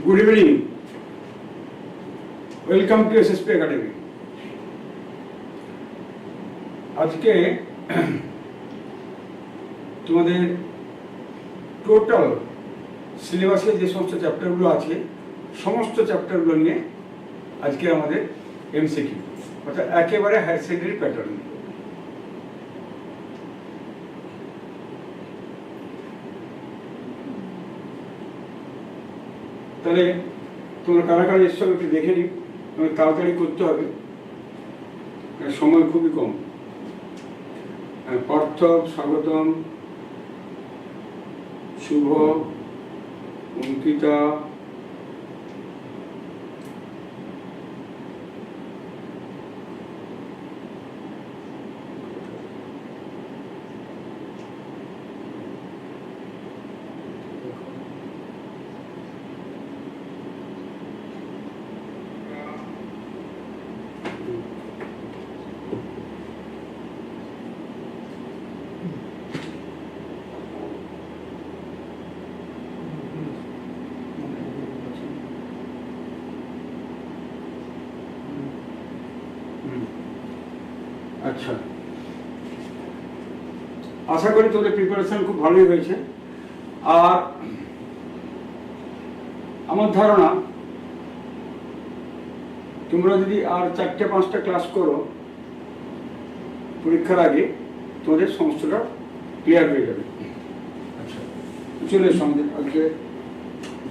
Good evening. Welcome to SSP Academy. আজকে তোমাদের total সিলেবাসে যে সমস্ত চ্যাপ্টারগুলো আছে সমস্ত চ্যাপ্টারগুলো নিয়ে আজকে আমাদের MCQ অর্থাৎ একেবারে হায়ার সেকেন্ডারি প্যাটার্ন। তাহলে তোমরা কারা কারা এসছো একটু দেখে নিই, আমাকে তাড়াতাড়ি করতে হবে, সময় খুবই কম। পার্থ, স্বাগতম, শুভ, অঙ্কিতা, আচ্ছা, আশা করি তোদের প্রিপারেশন খুব ভালোই হয়েছে। আর আমার ধারণা তোমরা যদি আর 4-5টা ক্লাস করো পরীক্ষার আগে তোমাদের সমস্তটা ক্লিয়ার হয়ে যাবে। আচ্ছা, চলে সঙ্গে আজকে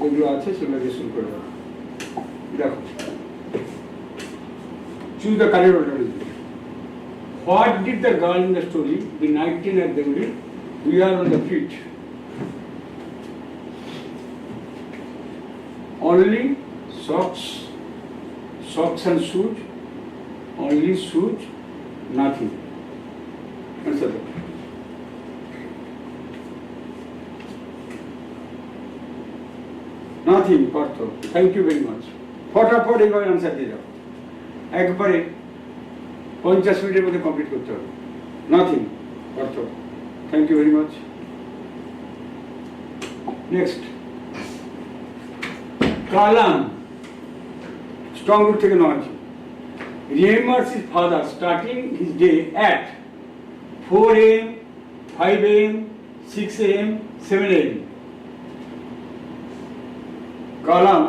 যেগুলো আছে সেগুলো দিয়ে শুরু করে দেবো। দেখো, choose the correct alternative. What did the girl in the story, the 19 at Deoli, wear on the feet? Only socks and shoes, only shoes, nothing. Answer that. Nothing, Partho. Thank you very much. ফটাফট এইভাবে answer দিয়ে যাও, একবারে 50 মিনিটের মধ্যে complete করতে হবে। Nothing, অর্থ। Thank you very much. Next, Kalam, strong root থেকে নেওয়া আছে। Remembers his father starting his day at 4 AM, 5 AM, 6 AM, 7 AM. Kalam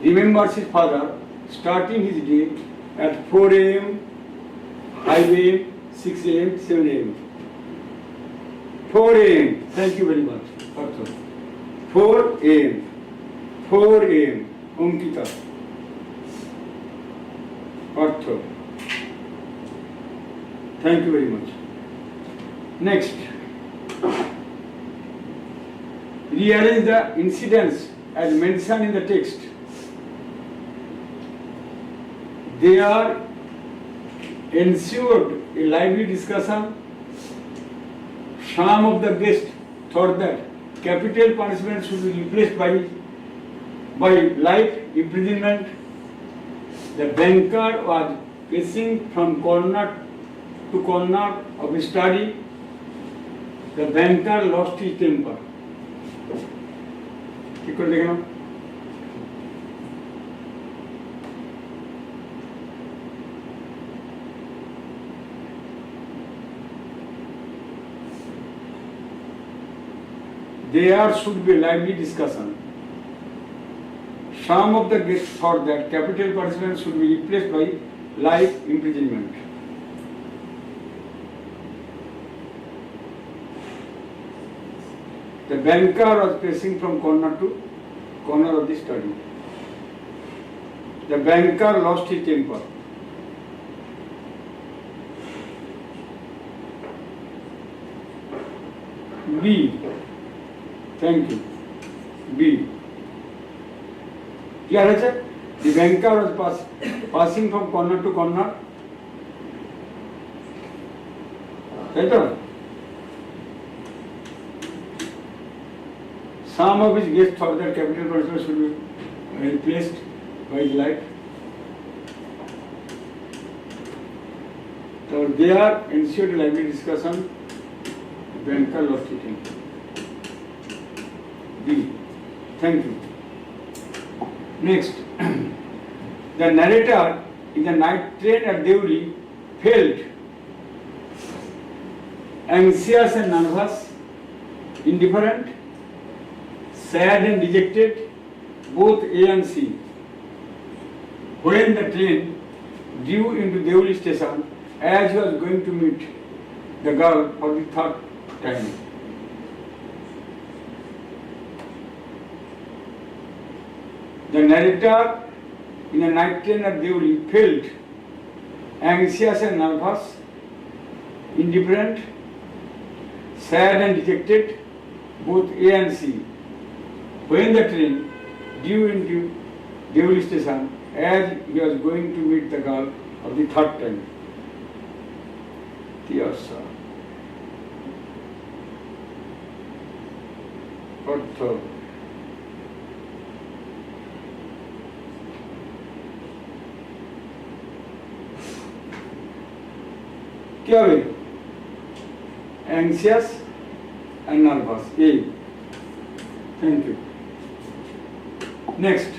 remembers his father starting his day at 4 AM, 5 AM, 6 AM, 7 AM. 4 AM. Thank you very much. 4 AM. 4 AM. Ankita. Artho. Thank you very much. Next. Rearrange the incidents as mentioned in the text. They are ensued a lively discussion. Some of the guests thought that capital punishment should be replaced by life imprisonment. The banker was pacing from corner to corner of his study. The banker lost his temper. কি করে দেখে নাও? There should be lively discussion. Some of the guests thought that capital punishment should be replaced by life imprisonment. The banker was pacing from corner to corner of the study. The banker lost his temper. B. Thank you. B. Clear আছে? The banker was passing from corner to corner. তাই তো? Some of his guests thought that capital punishment should be replaced by life. So there ensued a lively discussion. Banker lost his temper. B. Thank you. Next, the narrator in the night train at Deoli felt anxious and nervous, indifferent, sad and dejected, both A and C. When the train drew into Deoli station, as he was going to meet the girl for the third time. The narrator in a night train at Deoli felt anxious and nervous, indifferent, sad and dejected, both A and C. When the train drew into Deoli station, as he was going to meet the girl for the third time. Tiyasa. অর্থ কি হবে? Anxious and nervous. A. Thank you. Next.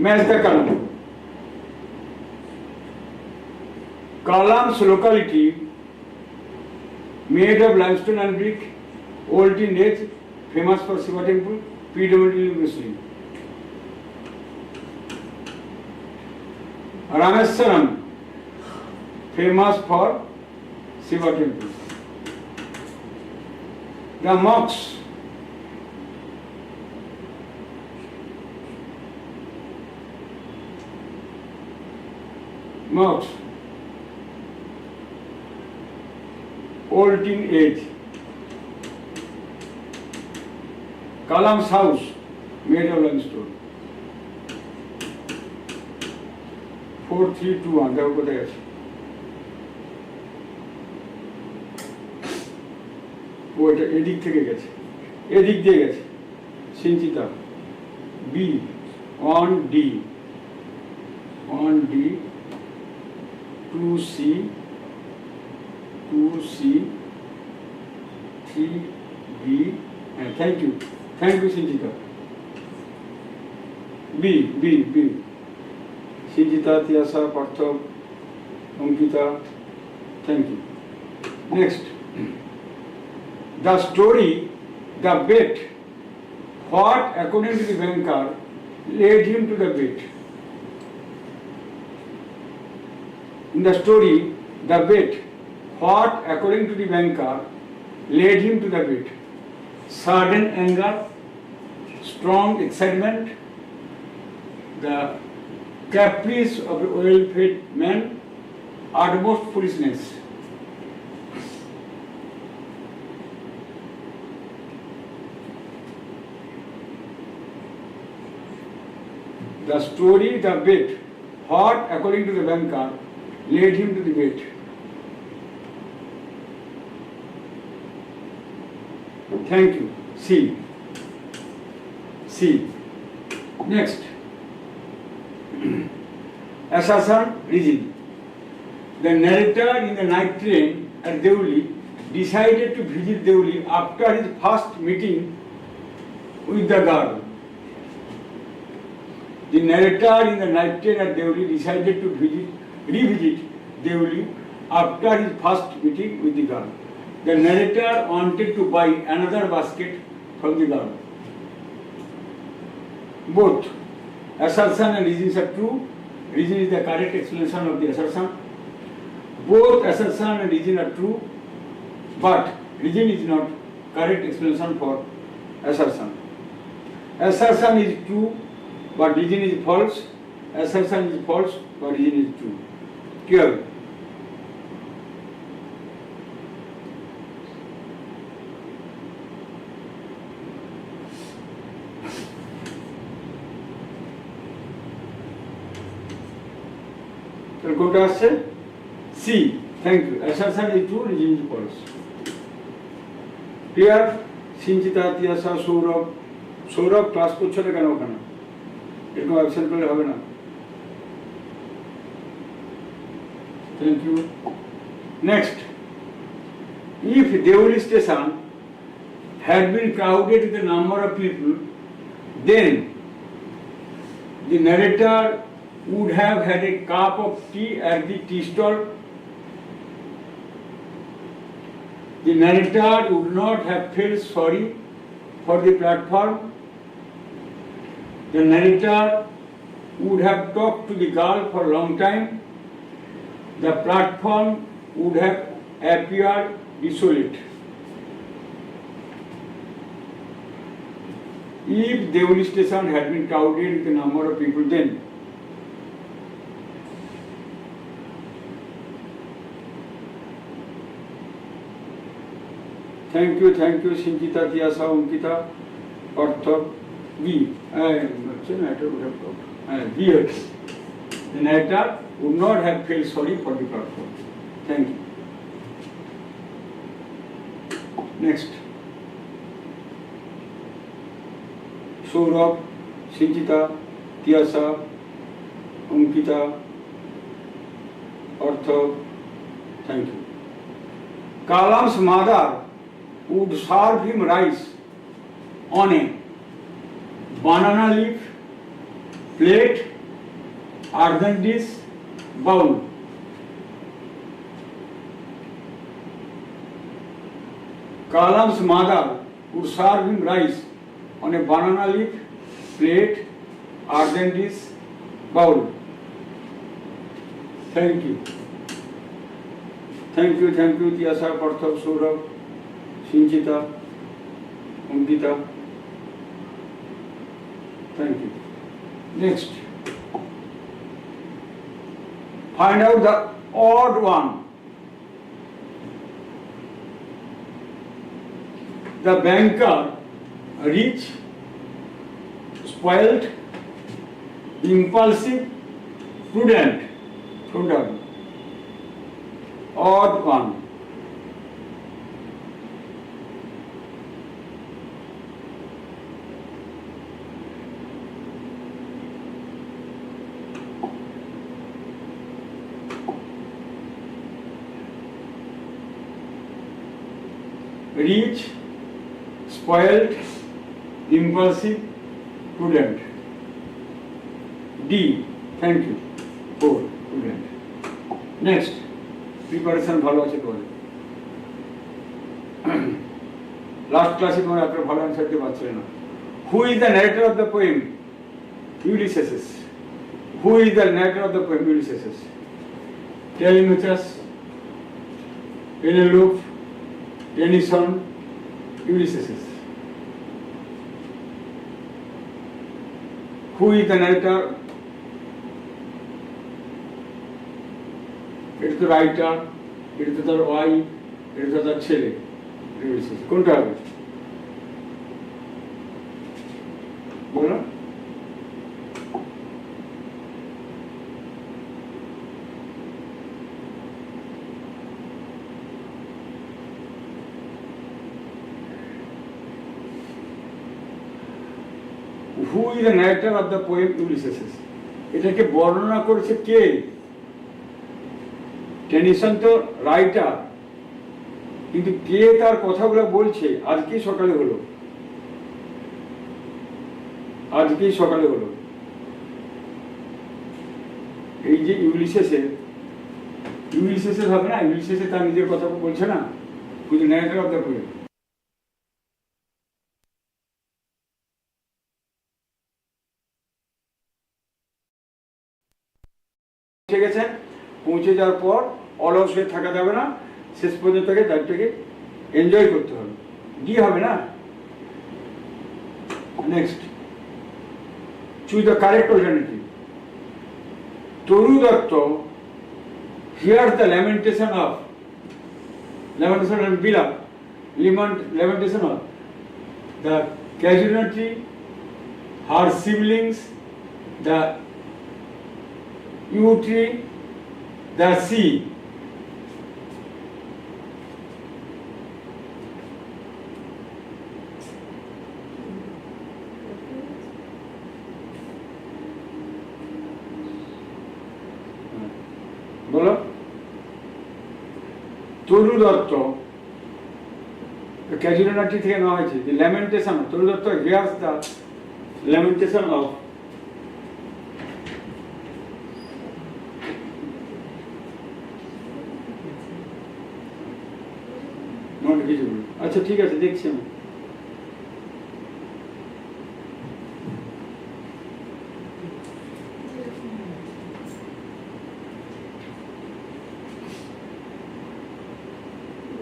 Match the column. Columns locality made of limestone and brick, old in age, famous for Shiva temple, predominantly Muslim. Rameswaram, famous for Shiva temple. The mosques old in age. Kalam's house made of limestone. 4321 দেখো কোথায় আছে? ওটা এদিক থেকে গেছে, এদিক দিয়ে গেছে। Sinchita B on D 2C 3B. Thank you Sinjita. B. Sinjita, Tiyasa, Partha, Ankita. Thank you. Next, the story, the bet. What, according to the banker, led him to the bet? In the story, the bet. What, according to the banker, led him to the bet? Sudden anger, strong excitement, the caprice of a well-fed man, utmost foolishness. The story, the bet. What, according to the banker, led him to the bet? Thank you. C. Next. Assertion, reason. The narrator in the night train at Deoli decided to visit Deoli after his first meeting with the girl. The narrator in the night train at Deoli decided to revisit Deoli after his first meeting with the girl. The narrator wanted to buy another basket from the girl. Both assertion and reasons are true. Reason is the correct explanation of the assertion. Both assertion and reason are true, but reason is not correct explanation for assertion. Assertion is true, but reason is false. Assertion is false, but reason is true. Clear? কোনটা আসছে? C. Thank you. Assertion is true, reason is false. Clear? Sinchita, Tiyasa, Sourav class করছো না কেন ওখানে? এরকম absent করলে হবে না। Thank you. Next, if Deoli station had been crowded with a number of people, then The narrator would have had a cup of tea at the tea stall. The narrator would not have felt sorry for the platform. The narrator would have talked to the girl for a long time. The platform would have appeared desolate. If Deoli station had been crowded with a number of people, then thank you, Sinchita, Tiasa, Unkita, Ortho, B. Narrator would have talked. B. The narrator would not have felt sorry for the platform. Thank you. Next. Saurabh, Sinchita, Tiasa, Unkita, Ortho, thank you. Kalam's mother would serve him rice on a banana leaf, plate, earthen dish, bowl. Kalam's mother would serve him rice on a banana leaf, plate, earthen dish, bowl. Thank you. Tiasa, Parthav, Saurabh, Sinchita, Unkita. Thank you. Next. Find out the odd one. The banker, rich, spoiled, impulsive, prudent. Odd one. Rich, spoiled, impulsive, prudent. D. Thank you. 4. Prudent. Next. Preparation ভালো আছে তোমাদের। Last class তোমরা আপনারা ভালো answer দিতে পারছিলে না। Who is the narrator of the poem? Ulysses. Who is the narrator of the poem? Ulysses. Telemachus, Penelope, Tennyson, Ulysses. Who is the narrator? It is the writer, it is the wife, it is the ছেলে. Ulysses. কোনটা হবে? বলো। Who is the narrator of the poem Ulysses? এটাকে বর্ণনা করেছে কে? Tennyson তো writer, কিন্তু কে তার কথাগুলো বলছে আজকেই সকালে হলো। এই যে ইউলিসেসের হবে না, ইউলিসেসে তার নিজের কথা বলছে না, কিন্তু ন্যারেটর অফ দ্য পোয়েম। পৌঁছে গেছেন, পৌঁছে যাওয়ার পর অলস হয়ে থাকা যাবে না, শেষ পর্যন্ত তারটাকে এনজয় করতে হবে। ডি হবে না। Next, choose the correct alternative. Taru Dutta here's the lamentation of the casualty, her siblings, the yew tree, the sea. বলো। তরু দত্ত ক্যাজুয়ালিটি থেকে নেওয়া হয়েছে। The lamentation, Taru Dutta hears the lamentation of not visible. আচ্ছা ঠিক আছে, দেখছি আমি।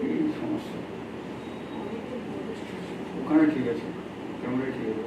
এই সমস্যা ওখানে ঠিক আছে, ক্যামেরা ঠিক আছে।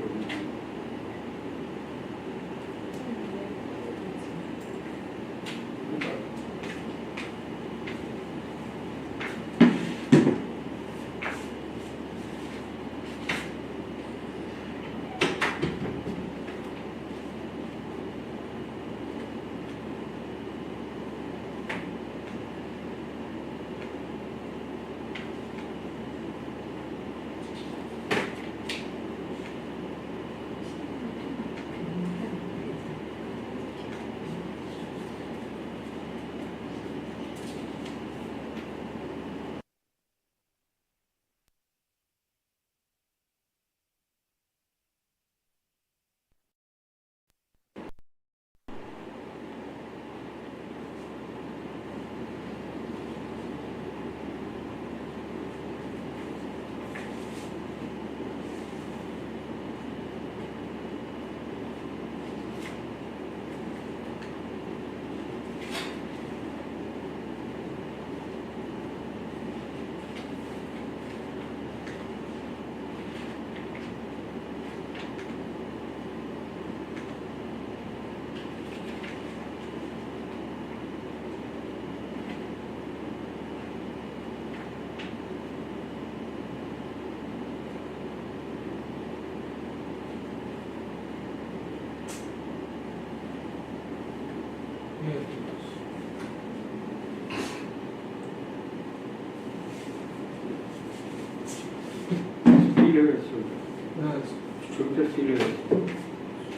ছবিটা ফিল হয়ে গেছে,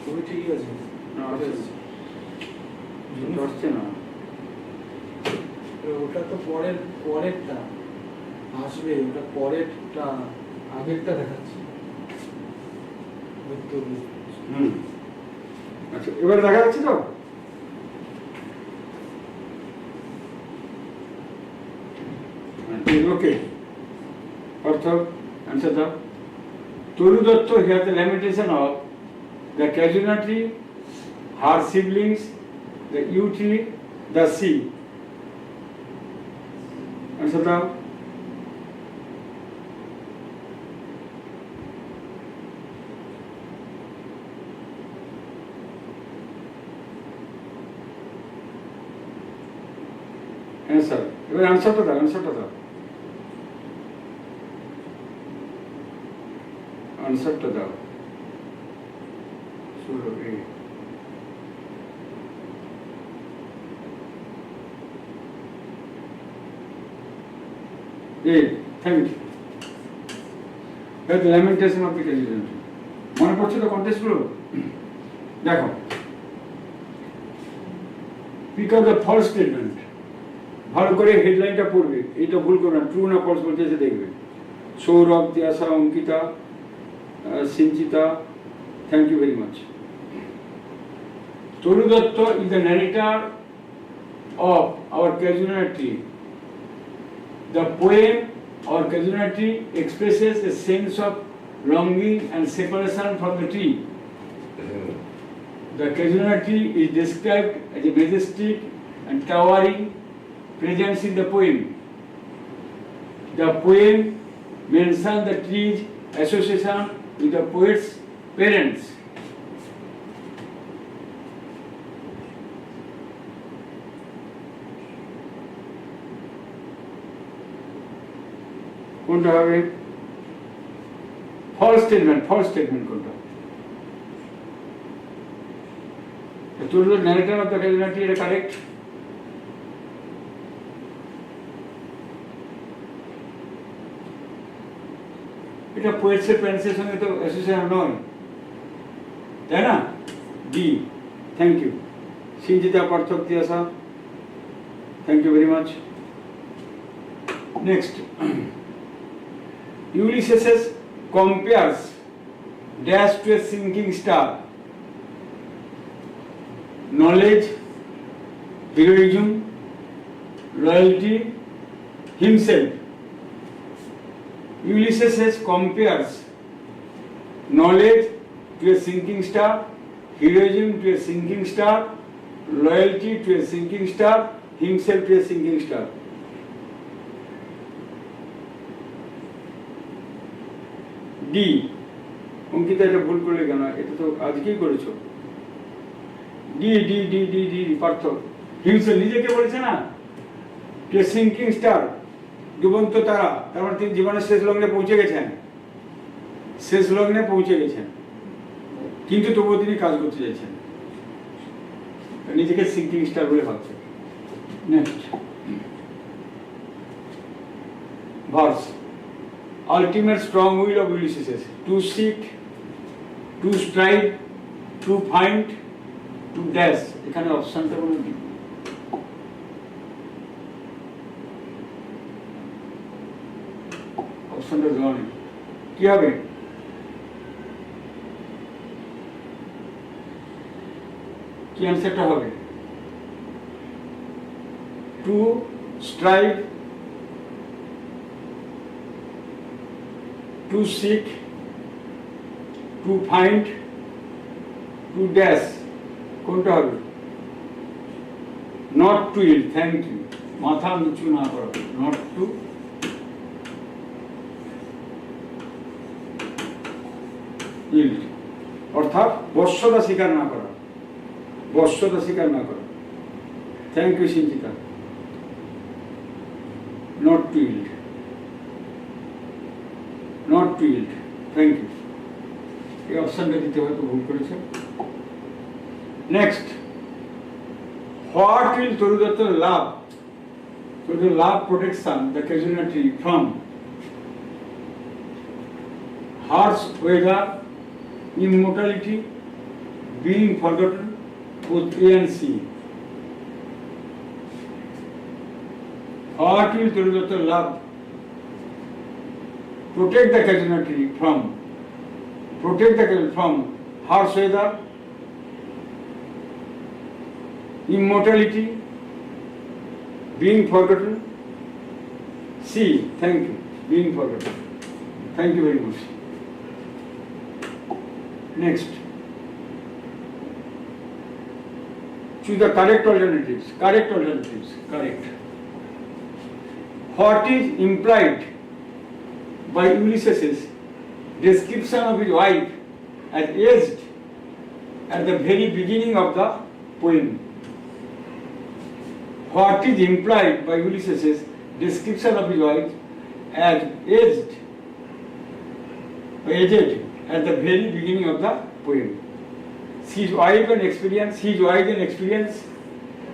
ছবি ঠিকই আছে, না আসছে না। ওটা তো পরেরটা আসবে, ওটা পরেরটা, আগেরটা দেখাচ্ছে। আচ্ছা এবার দেখা যাচ্ছে তো? ওকে, অর্থ আনসার দাও। তরু Dutta here the lamentation of the casualty, her siblings, the UT, the C. Answer দাও। অ্যান্সার, এবার আনসারটা দাও, আনসারটা দাও, আনসারটা দাও। Thank you. Lamentation of the casualty মনে পড়ছে তো কন্টেস্টগুলো? দেখো, pick up the false statement, ভালো করে হেডলাইনটা পড়বে, এইটা ভুল করবে না, ট্রু না ফলস বলতে এসে দেখবে। সৌরভ, তিয়াসা, Ankita, সিঞ্চিতা, thank you very much. Toru Datta is the narrator of our casualty. The poem or casualty expresses a sense of longing and separation from the tree. The casualty is described as a majestic and towering presence in the poem. The poem mentions the tree's association with the poet's parents. কোনটা হবে? False statement, false statement কোনটা? তোর narrator of the casualty, এটা correct. এটা পোয়েটসের প্যারেন্টসের সঙ্গে তো অ্যাসোসিয়েশন নয়, তাই না? D, thank you. Sinjita, Parthak, Tiyasa, thank you very much. Next, Ulysses compares dash to a sinking star. Knowledge, heroism, loyalty, himself. Ulysses compares knowledge to a sinking star, heroism to a sinking star, loyalty to a sinking star, himself to a sinking star. D. Ankita এটা ভুল করলে কেন? এটা তো আজকেই করেছো। D D D D D Partha হিমসেল নিজেকে বলেছে না টু এ সিঙ্কিং স্টার, ডুবন্ত তারা, তার মানে তিনি জীবনের শেষ লগ্নে পৌঁছে গেছেন, শেষ লগ্নে পৌঁছে গেছেন, কিন্তু তবুও তিনি কাজ করতে চাইছেন, নিজেকে সিঙ্কিং স্টার বলে ভাবছেন। Next verse, ultimate strong will of Ulysses to seek, to strive, to find, to dash. এখানে অপশনটা বলে দিই। অপশনটা দেওয়া নেই, কি হবে? কি অ্যান্সারটা হবে? Two strive, to seek, to find, to dash. কোনটা হবে? not to yield. Thank you, মাথা নিচু না করা, not to yield, অর্থাৎ বশ্যতা স্বীকার না করা, বশ্যতা স্বীকার না করা। Thank you Sinchita, not to yield, not to yield. Thank you. এই অপশনটা দিতে হয়তো ভুল করেছে। Next, what will Toru Dutt love, Toru love protection the casualty from harsh weather, immortality, being forgotten, both A and C. What will Toru Dutt love protect the casualty from harsh weather, immortality, being forgotten. C. Thank you. Being forgotten. Thank you very much. Next, choose the correct alternatives. Correct. What is implied by Ulysses' description of his wife as aged at the very beginning of the poem? What is implied by Ulysses' description of his wife as aged at the very beginning of the poem? She is wise and experienced.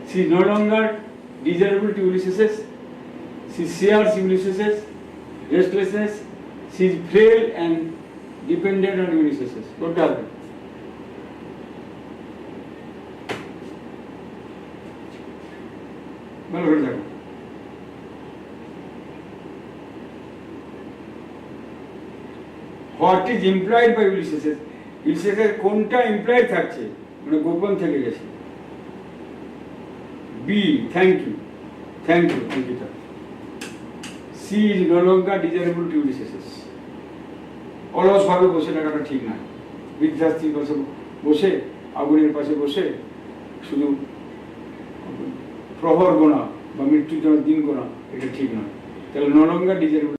She is no longer desirable to Ulysses. She shares Ulysses' restlessness. She is frail and dependent on Ulysses. What does it? What is implied by Ulysses? Ulysses কোনটা implied থাকছে, মানে গোপন থেকে গেছে। B. Thank you, Nikita. She is no longer desirable to Ulysses. অলস ভাবে বসে থাকাটা ঠিক না। বৃদ্ধাশ্রী পাশে বসে, আগুনের পাশে বসে শুধু প্রহর গোনা বা মৃত্যুর জন্য দিন গোনা, এটা ঠিক নয়। তাহলে no longer desirable.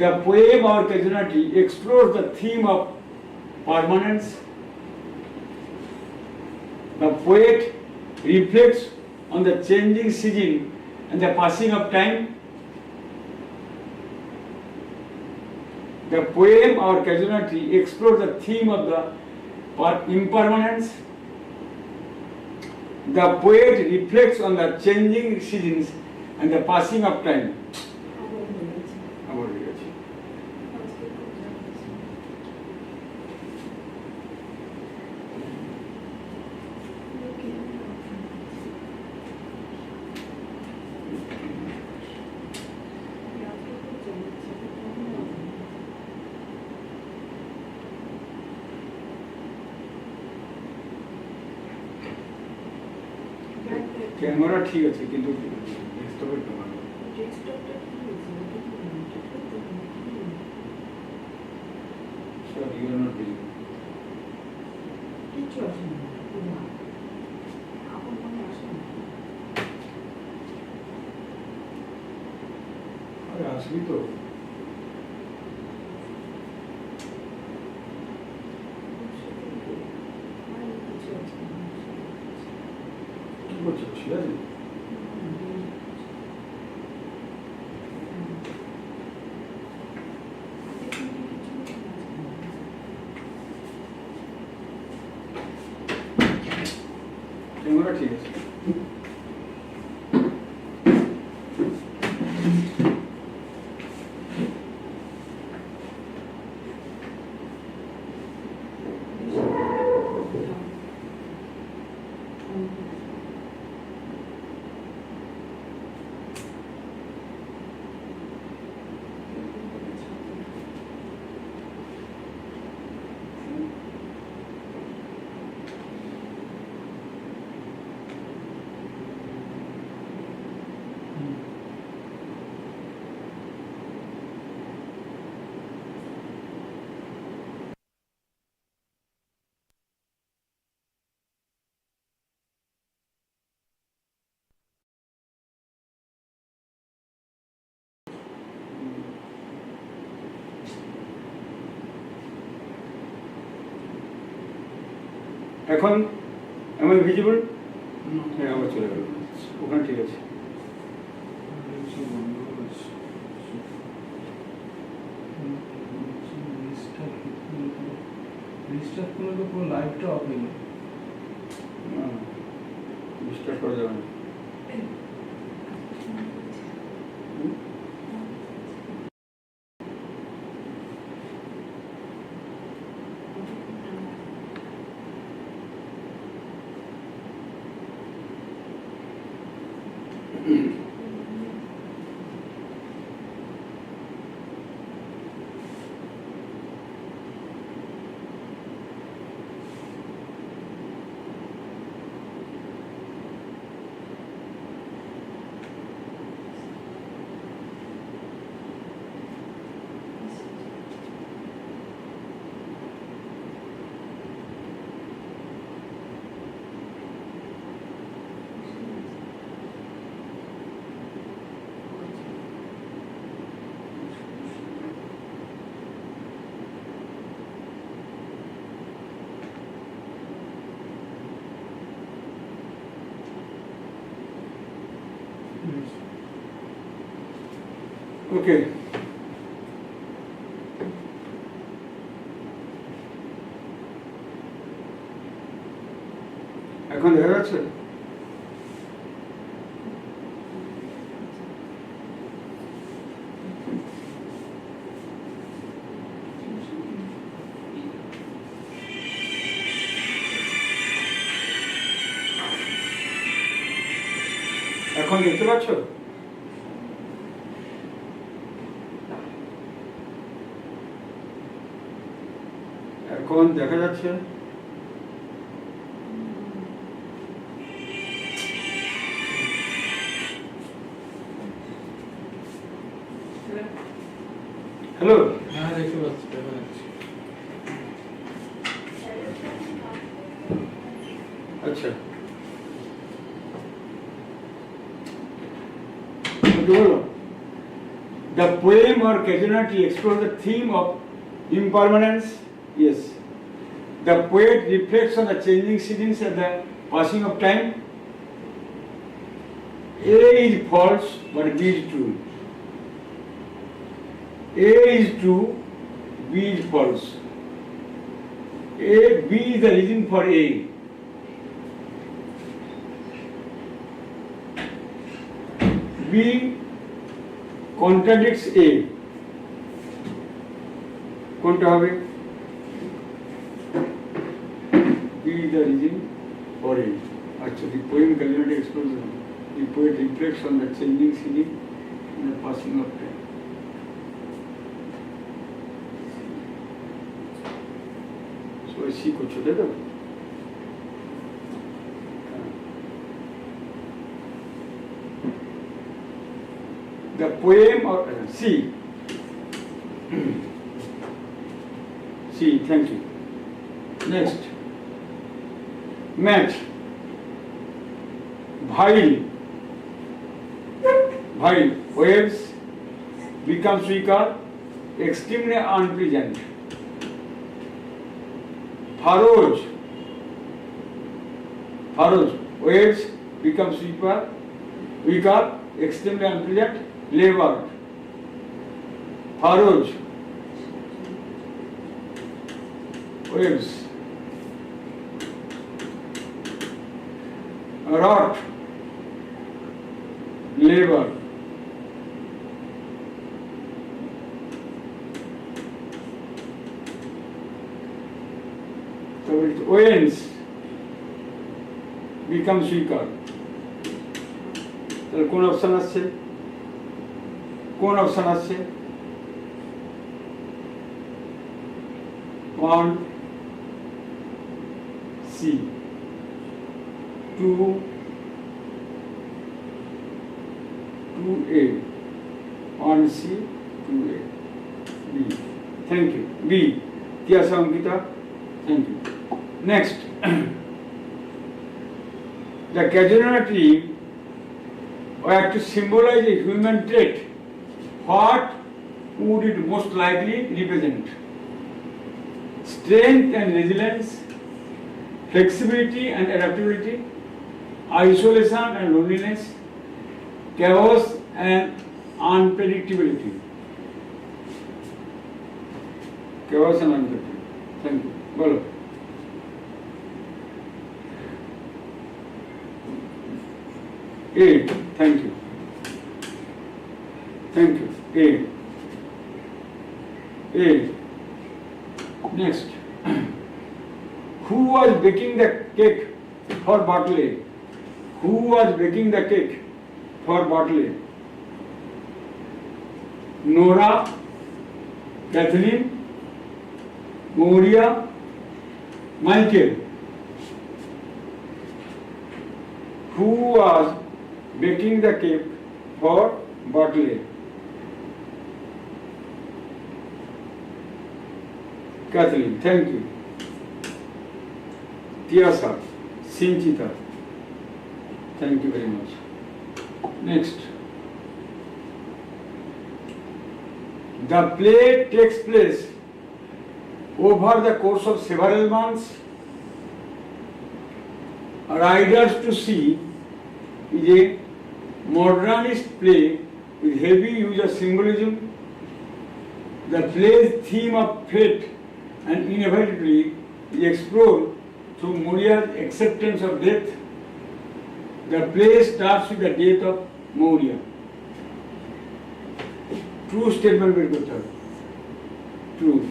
The poem or casualty explores the theme of permanence. The poet reflects on the changing season and the passing of time. The poem or casualty explores the theme of the impermanence. The poet reflects on the changing seasons and the passing of time. Camera ঠিক আছে কিন্তু ডেস্কটপের camera sorry you are not visible. আরে আসবি তো। কি করছো ঠিক আছে? ক্যামেরা ঠিক আছে। এখন আমার ভিজিবল হ্যাঁ আবার চলে গেল ওখানে ঠিক আছে রিস্টার্ট করলে তো পুরো লাইভটা অফ হয়ে গেল রিস্টার্ট করা যাবে না ওকে এখন দেখা যাচ্ছে এখন দেখতে পাচ্ছ এখন দেখা যাচ্ছে হ্যালো হ্যাঁ দেখতে পাচ্ছি দেখা যাচ্ছে আচ্ছা The poem or casualty explores the theme of impermanence. Yes. The poet reflects on the changing seasons and the passing of time. A is false, but B is true. A is true, B is false. B is the reason for A. B contradicts A. কোনটা হবে? B is the reason for A. আচ্ছা, the poem casualty explores the poet reflects on the changing scene and the passing of time. So C করছো তাই তো? The poem or C. C, thank you. Next. Match. Vile. Waves becomes weaker, extremely unpleasant. Furrows. Waves becomes weaker, extremely unpleasant. Labor. Furrows. Waves. Rot. Labor. So it owens becomes weaker. তাহলে কোন option আসছে? One, C. 2A. 1C, 2A. B. Thank you. B. Tiyasa Ankita. Thank you. Next. The casualty were to symbolize a human trait. What would it most likely represent? Strength and resilience, flexibility and adaptability, isolation and loneliness, chaos and unpredictability. Chaos and unpredictability. Thank you. Bolo. A. Thank you. A. Next. Who was baking the cake for Bartley? Nora, Kathleen, Moria, Michael. Who was baking the cake for Bartley? Kathleen, thank you. Tiyasa, Sinchita, thank you very much. Next. The play takes place over the course of several months. Riders to See is a modernist play with heavy use of symbolism. The play's theme of fate and inevitability is explored through Moria's acceptance of death. The play starts with the death of Moria. True statement বের করতে হবে. True.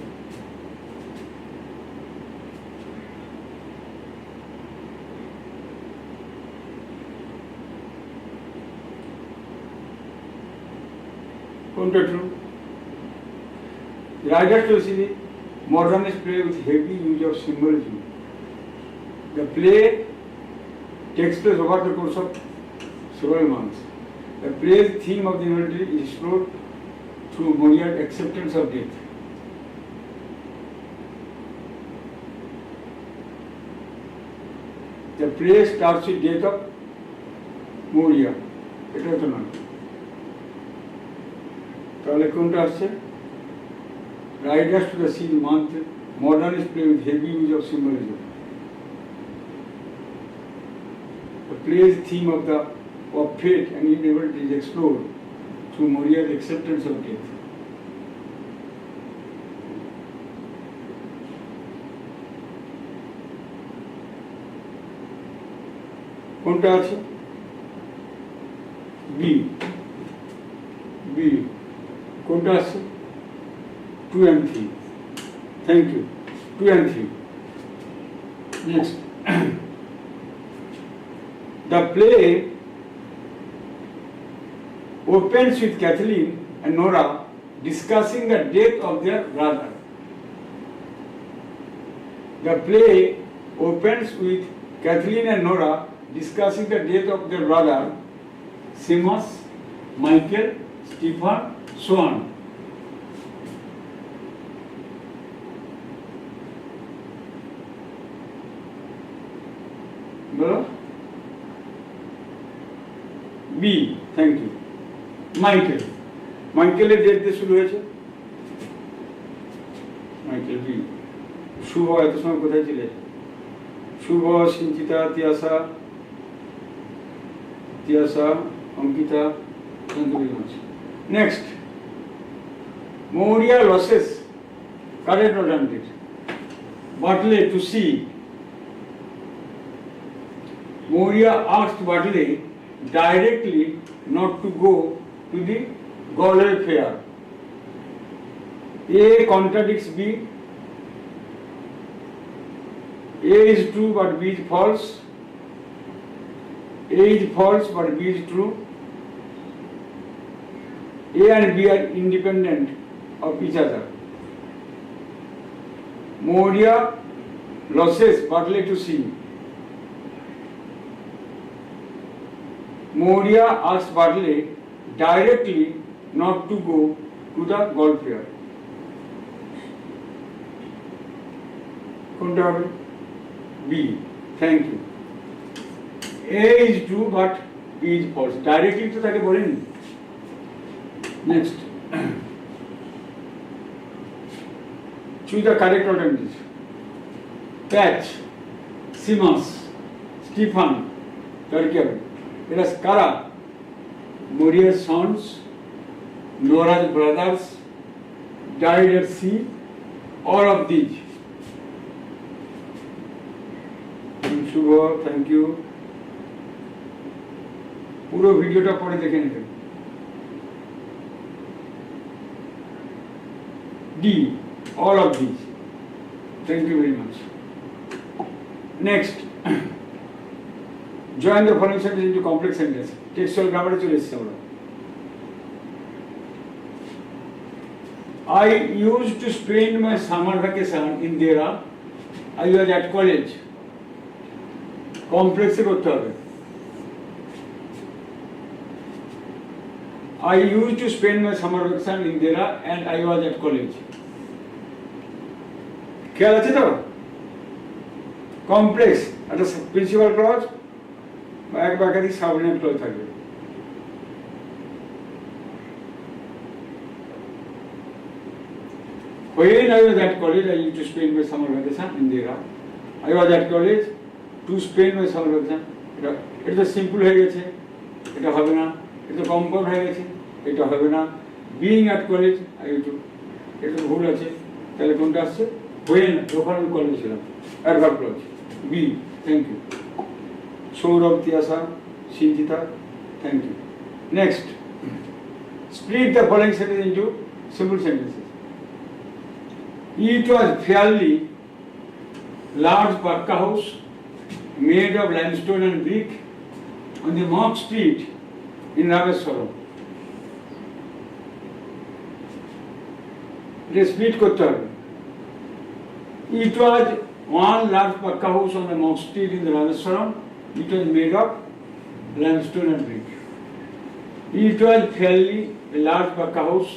কোনটা true? Riders to See modernist play with heavy use of symbolism. The play takes place over the course of several months. The play's theme of the inevitability is explored through Moria's acceptance of death. The play starts with death of Moria. এটা তো নয়। তাহলে কোনটা আসছে? Riders to See modernist play with heavy use of symbolism. The play's theme of fate and inevitability is explored through Moria's acceptance of death. কোনটা আছে? B. কোনটা আছে? 2 and 3. Thank you. 2 and 3. Next. The play opens with Kathleen and Nora discussing the death of their brother. The play opens with Kathleen and Nora discussing the death of their brother, Seamus Michael Stefan, so on. বলো B, thank you. Michael, মাইকেলের date দিয়ে শুরু হয়েছে, Michael B. শুভ, এত সময় কোথায় ছিলে? Shubho, Sinchita, Tiyasa, Tiyasa, Ankita, thank you very much. Next, Moria losses, correct alternative. Bartley to see. Moria asked Bartley directly not to go to the Galway fair. A contradicts B. A is true but B is false. A is false but B is true. A and B are independent of each other. Moria losses Bartley to see. Moria asked Bartley directly not to go to the golf fair. কোনটা হবে? B. Thank you. A is true but B is false. Directly তো তাকে বলেনি। Next. Choose the correct alternatives. Patch, Simas, Stefan, Turkey. It is Kara, Moria's sons, Nora's brothers, died at sea, all of these. Shubha, thank you. পুরো ভিডিওটা পরে দেখে নেবেন। D, all of these. Thank you very much. Next, join the following sentence into complex sentence. Textual grammar চলে এসেছে আমরা। I used to spend my summer vacation in Dera. I was at college. Complex করতে হবে। I used to spend my summer vacation in Dera and I was at college. খেয়াল আছে তো? Complex একটা principal clause বা এক বা একাধিক সাবঅর্ডিনেট ক্লজ থাকবে। When I was at college, I used to spend my summer vacation in Dera. I was at college to spend my summer vacation. এটা তো সিম্পল হয়ে গেছে, এটা হবে না। এটা তো কম্পাউন্ড হয়ে গেছে, এটা হবে না। বিইং অ্যাট কলেজ, এটা তো ভুল আছে। তাহলে কোনটা আসছে? When, যখন আমি কলেজে ছিলাম। Adverb clause. B, thank you. Sourav, Tiyasa, Sinjita, thank you. Next, split the following sentence into simple sentences. It was fairly large Pakka house made of limestone and brick on the Mark Street in Rameswaram. এটা split করতে হবে। It was one large Pakka house on the Mark Street in the Rameswaram. It was made of limestone and brick. It was fairly a large Pakka house.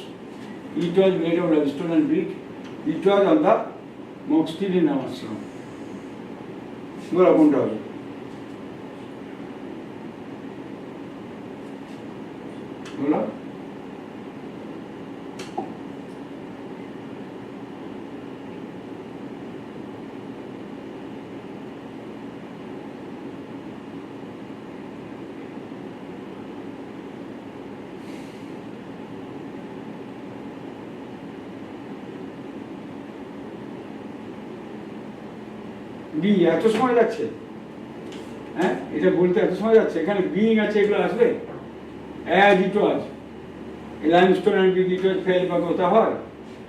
It was made of limestone and brick. It was on the Mark Street in Rameswaram. বলা কোনটা হবে? বলো। B, এত সময় যাচ্ছে? হ্যাঁ, এটা বলতে এত সময় যাচ্ছে? এখানে বিইং আছে, এগুলো আসবে। As it was, limestone and brick, it was fail বা কথা হয়,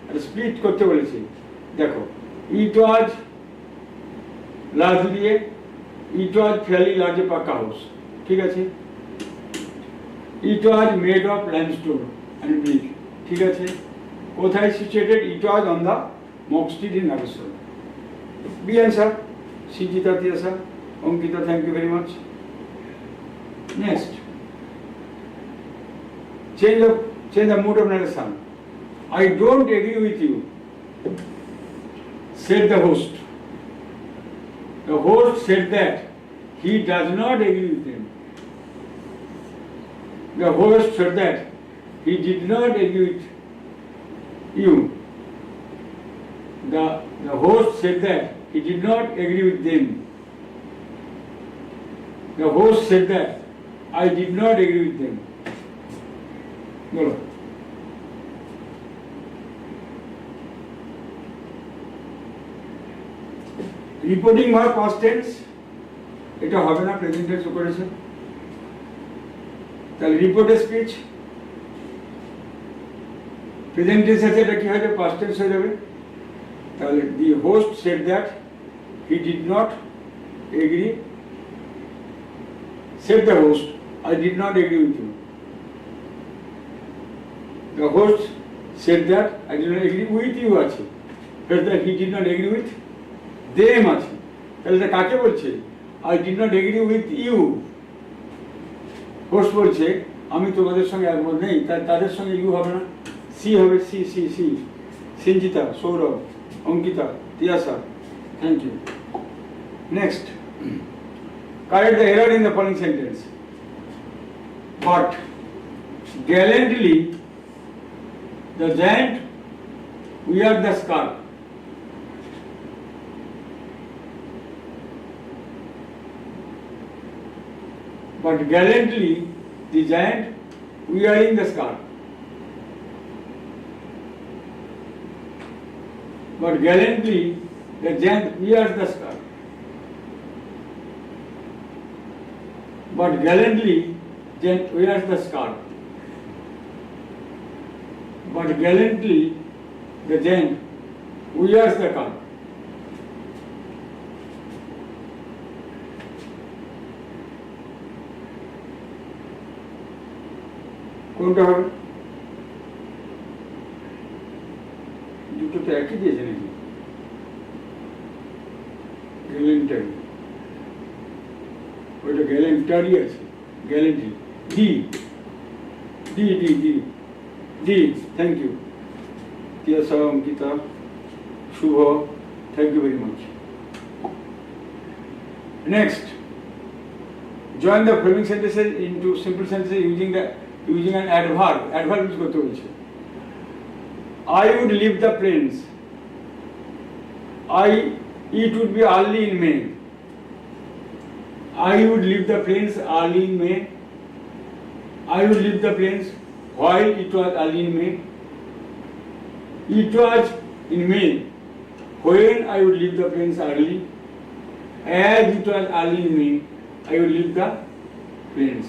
এটা স্প্লিট করতে বলেছি। দেখো, ইট ওয়াজ লার্জ দিয়ে, ইট ওয়াজ ফেয়ারলি লার্জ এ পাক্কা হাউস, ঠিক আছে। It was made of limestone and brick, ঠিক আছে। কোথায় situated? It was on the mosque street in Rameswaram. B answer. Sijita, Tiasa, Ankita, thank you very much. Next, change of Change the mood of narration. I don't agree with you, said the host. The host said that he does not agree with them. The host said that he did not agree with you. The host said that he did not agree with them. The host said that I did not agree with them. No. Reporting verb past tense, এটা হবে না present tense করেছে। তাহলে reported speech present tense আছে, এটা কি হবে? Past tense হয়ে যাবে। তাহলে the host said that he did not agree, said the host, I did not agree with you. The host said that I did not agree with you আছে, said that he did not agree with them আছে। তাহলে এটা কাকে বলছে? I did not agree with you. Host বলছে আমি তোমাদের সঙ্গে একমত নেই, তাই তাদের সঙ্গে ইউ হবে না, সি হবে। C C C Sanjita, Sourav, Ankita, Tiyasa. Thank you. Next, correct the error in the following sentence. But gallantly the giant wear the scarf. But gallantly the giant wearing the scarf. But gallantly the giant wears the scarf. But gallantly giant wears the scarf. But gallantly the giant wears the scarf. কোনটা হবে? দুটো তো একই দিয়েছে নাকি? গ্যালেন্টারি, ওইটা gallantry আছে, gallantry. D D D D D thank you Tiyasa, Ankita, Shubho, thank you very much. Next, join the following sentences into simple sentences using an adverb. Adverb use করতে বলছে। I would leave the plains. It would be early in May. I would leave the plains early in May. I would leave the plains while it was early in May. It was in May when I would leave the plains early. As it was early in May, I would leave the plains.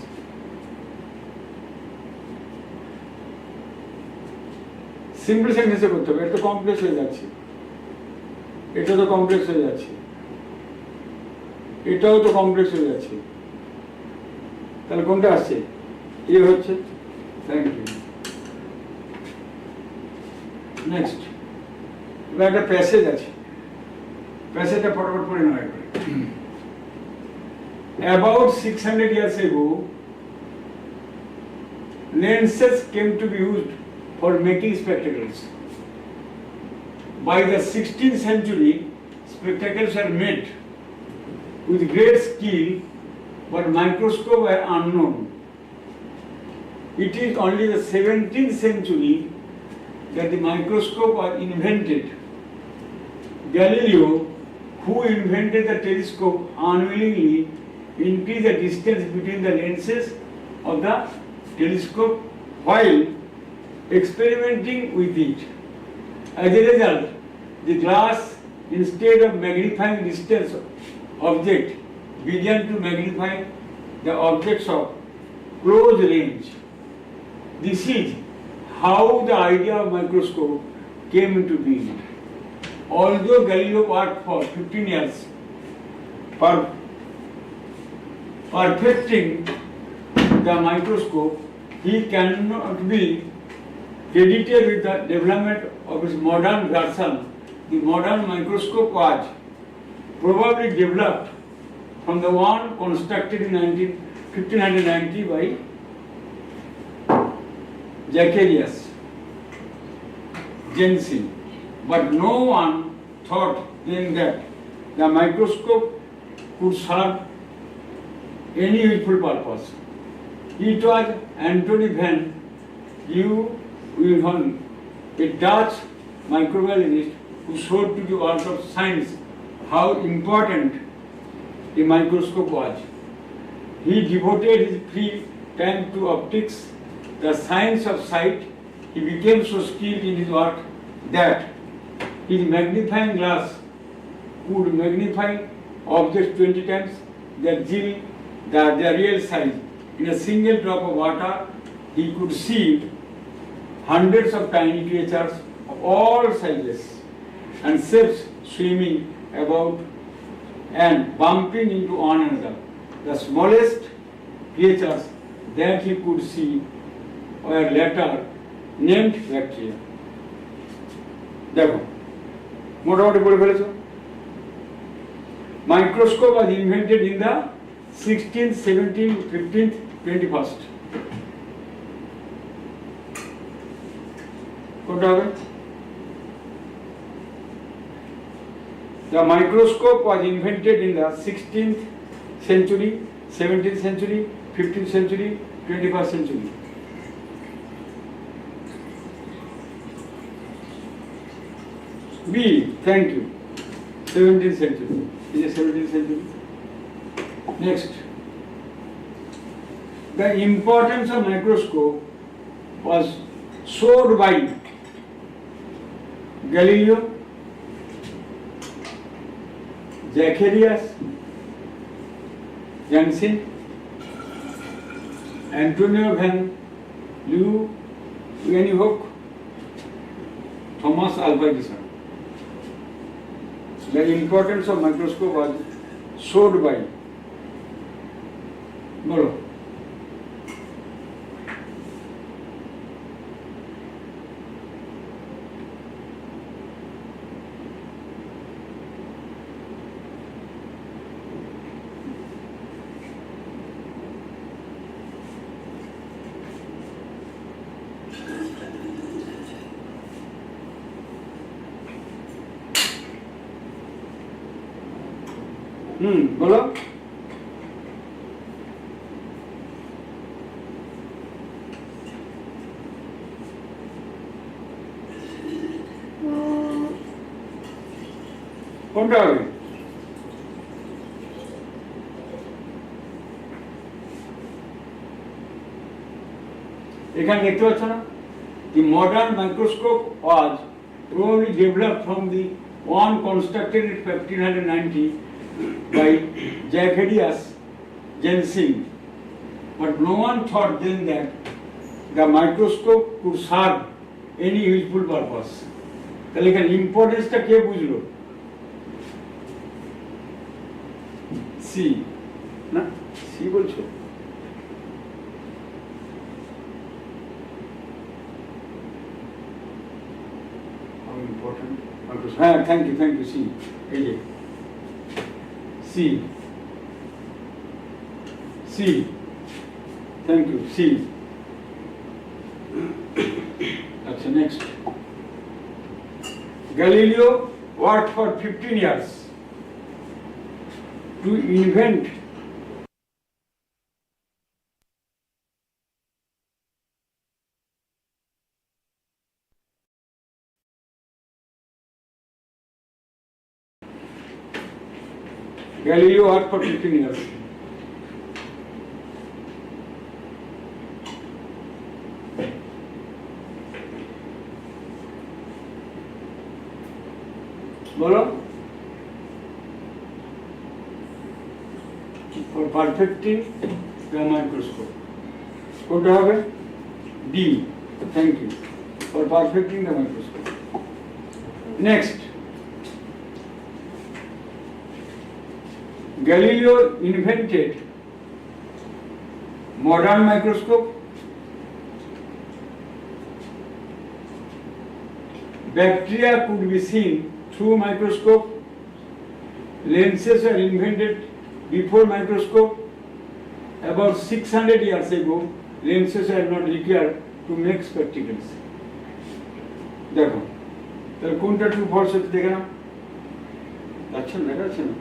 Simple সেন্টেন্সে করতে হবে, এটা তো complex হয়ে যাচ্ছে, এটা তো complex হয়ে যাচ্ছে, এটাও তো কমপ্লেক্স হয়ে যাচ্ছে। তাহলে কোনটা আসছে? এ হচ্ছে। Thank you. নেক্সট, এবার একটা প্যাসেজ আছে, প্যাসেজটা ফটাফট পড়ে নেওয়া একবার। About 600 years ago, lenses came to be used for making spectacles. By the 16th century, spectacles were made with great skill, but microscopes were unknown. It is only the 17th century that the microscope was invented. Galileo, who invented the telescope, unwillingly increased the distance between the lenses of the telescope while experimenting with it. As a result, the glass, instead of magnifying distance object, began to magnify the objects of close range. This is how the idea of microscope came into being. Although Galileo worked for 15 years perfecting the microscope, he cannot be credited with the development of his modern version. The modern microscope was probably developed from the one constructed in 1590 by Zacharias, Jensen, but no one thought then that the microscope could serve any useful purpose. It was Antony van Leeuwenhoek, a Dutch microbiologist, who showed to the world of science how important a microscope was. He devoted his free time to optics, the science of sight. He became so skilled in his work that his magnifying glass could magnify objects 20 times their real size. In a single drop of water, he could see hundreds of tiny creatures of all sizes and ships swimming about and bumping into one another. The smallest creatures that he could see were later named bacteria. দেখো মোটামুটি বলে ফেলেছো। Microscope was invented in the 16th, 17th, 15th, 21st. কোনটা হবে? The microscope was invented in the 16th century, 17th century, 15th century, 21st century. B. Thank you. 17th century. Is it 17th century? Next. The importance of microscope was showed by Galileo, Zacharias, Jensen, Antonio van Leeuwenhoek, Thomas Alva Edison. The importance of microscope was showed by বলো বলো কোনটা হবে? এখানে দেখতে পাচ্ছ না? The modern microscope was probably developed from the one constructed in 1590 by Zacharias Jensen, but no one thought then that the microscope could serve any useful purpose. তাহলে এখানে ইম্পর্টেন্সটা কে বুঝলো? সি না, সি বলছো? How important? হ্যাঁ, thank you C. এই যে C C, thank you C. আচ্ছা, next. Galileo worked for 15 years to invent Galileo worked for 15 years. বলো, for perfecting the microscope. কোনটা হবে? D. Thank you. For perfecting the microscope. Next. Galileo invented modern microscope. Bacteria could be seen through microscope. Lenses were invented before microscope. About 600 years ago, lenses were not required to to make spectacles. দেখো তাহলে কোনটা true false হচ্ছে দেখে না, যাচ্ছে না, দেখা যাচ্ছে না?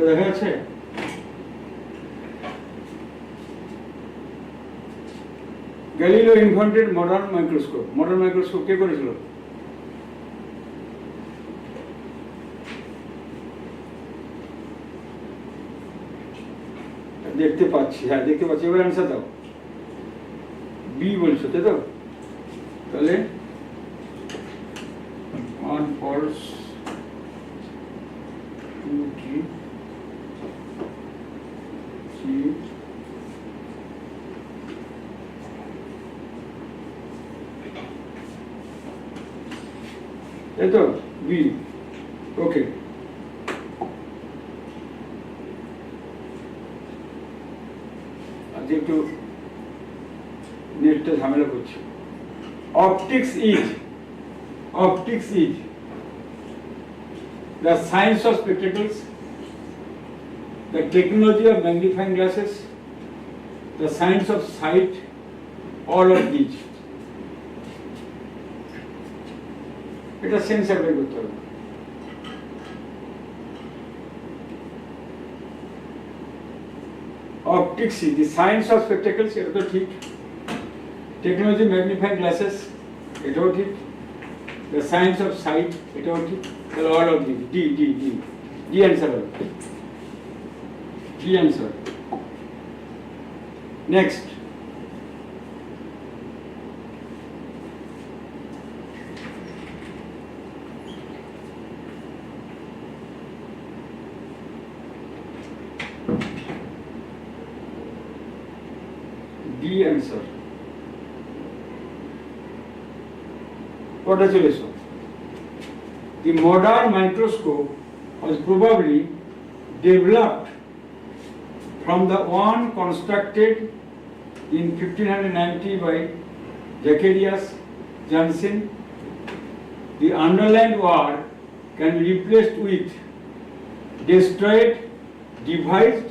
দেখা যাচ্ছে? Galileo invented modern microscope. Modern microscope কে করেছিল? দেখতে পাচ্ছি, হ্যাঁ দেখতে পাচ্ছি। এবার অ্যান্সার দাও। বি বলছো তাই তো? তাহলে 1 false 2 3 এই তো বি। ওকে, আজকে একটু নেটটা ঝামেলা করছে। Optics is the science of spectacles, the technology of magnifying glasses, the science of sight, all of these. এটা সেন্স অ্যাপ্লাই করতে হবে। Optics is the science of spectacles, এটা তো ঠিক। টেকনোলজি ম্যাগনিফাইং গ্লাসেস, এটাও ঠিক। The science of sight, এটাও ঠিক। তাহলে all of these, D answer হবে। D answer. Next. D answer. Congratulations. The modern microscope was probably developed from the one constructed in 1590 by Zacharias Janssen. The underlined word can be replaced with destroyed, devised,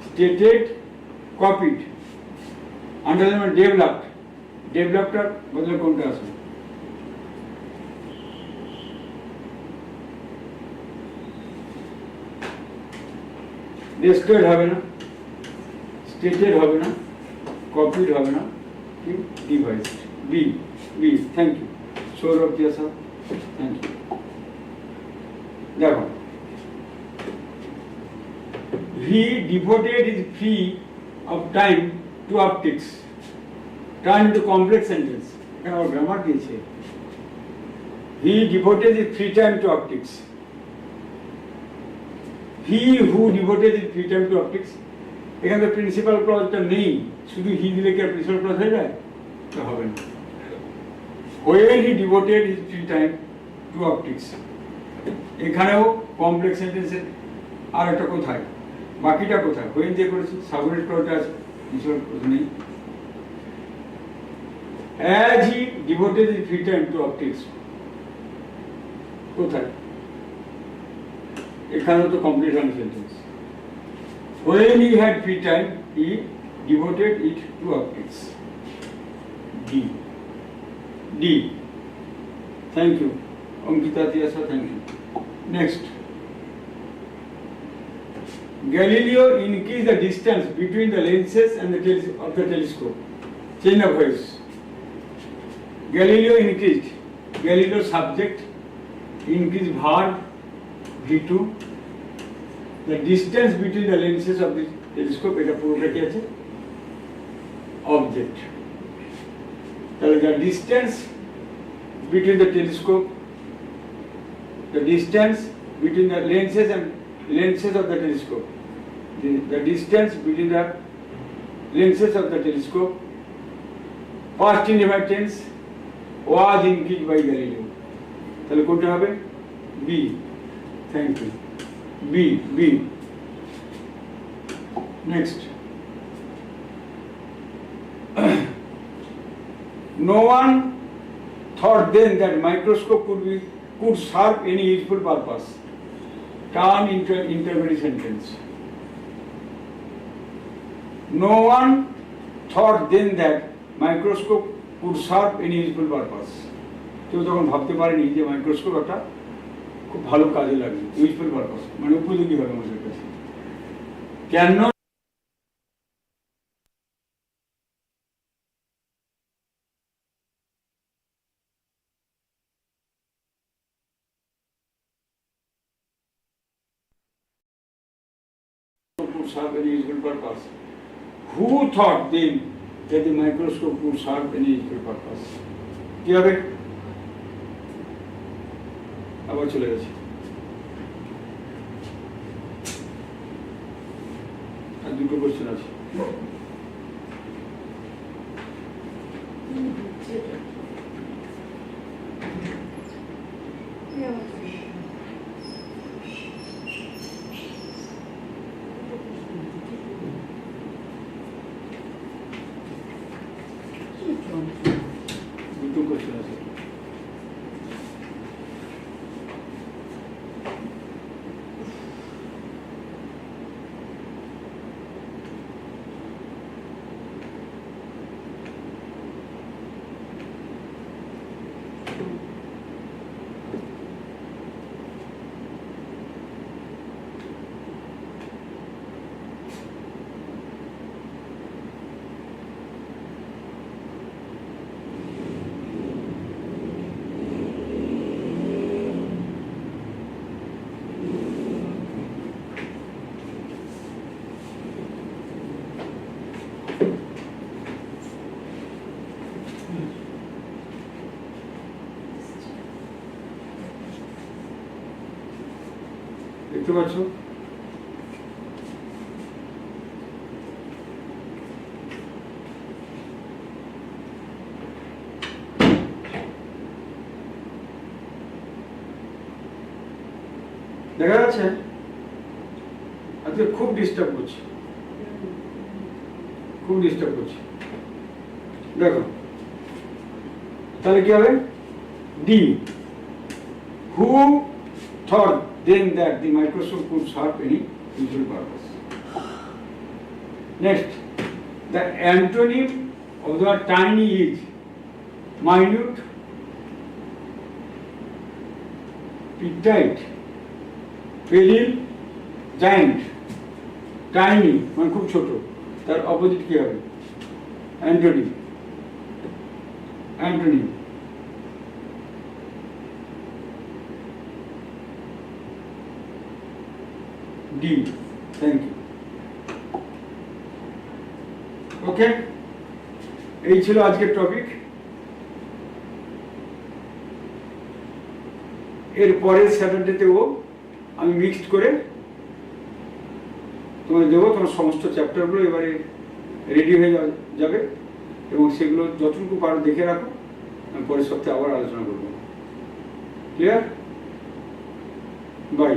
stated, copied. Underlined developed. Developed বদলে কোনটা আসবে? destroyed হবে না, stated হবে না, copied হবে না, devised. B. Thank you. Saurabh Jasa. Thank you. দেখো, he devoted his free of time to optics. Turn into complex sentence. এখানে ওর গ্রামার দিয়েছে। He devoted his free time to optics. He who devoted his free time to optics. এখানে তো principal ক্লজটা নেই, শুধু হি দিলে কি principal clause হয়ে যায়? তা হবে না। When he devoted his free time to optics. এখানেও কমপ্লেক্স সেন্টেন্সের আর একটা কোথায়, বাকিটা কোথায়? when দিয়ে করেছি, সাবঅর্ডিনেট ক্লজটা আছে, প্রিন্সিপাল ক্লজ নেই। As he devoted his free time to optics, কোথায়? এখানেও তো complete sentence. When he had free time, he devoted it to optics. D. Thank you. Ankita Tiasa, thank you. Next. Galileo increased the distance between the lenses and the of the telescope. Change of voice. Galileo increased. Galileo subject, increase verb, V2. The distance between the lenses of the telescope, এটা পুরোটা কি আছে? Object. তাহলে the distance between the telescope, the distance between the lenses and lenses of the telescope, the distance between the lenses of the telescope, past indefinite tense, was increased by Galileo. তাহলে কোনটা হবে? B. Thank you. B. Next. No one thought then that microscope could serve any useful purpose. Turn interrogative sentence. No one thought then that microscope could serve any useful purpose. কেউ তখন ভাবতে পারেনি যে microscope একটা খুব ভালো কাজে লাগবে, ইউজফুল পারপাস, মানে উপযোগী হবে আমাদের কাছে। কেন could serve any useful purpose? Who thought then that the microscope could serve any useful purpose? কি হবে? আবার চলে গেছে। আর দুটো কোশ্চেন আছে। দুটো কোশ্চেন আছে। দেখতে পাচ্ছ? দেখা যাচ্ছে? আজকে খুব ডিস্টার্ব করছে, খুব ডিস্টার্ব করছে। দেখো তাহলে কি হবে? D, who thought then that the microscope could serve any useful purpose. Next, the antonym of the word tiny is minute, petite, peril, giant. Tiny মানে খুব ছোট, তার অপোজিট কি হবে? Antonym. Antonym D. Thank you. Okay, এই ছিল আজকের topic. এর পরের স্যাটারডেতেও আমি মিক্সড করে তোমাদের দেবো। তোমার সমস্ত চ্যাপ্টারগুলো এবারে রেডি হয়ে যাবে এবং সেগুলো যতটুকু পারো দেখে রাখো। আমি পরের সপ্তাহে আবার আলোচনা করবো। ক্লিয়ার? বাই।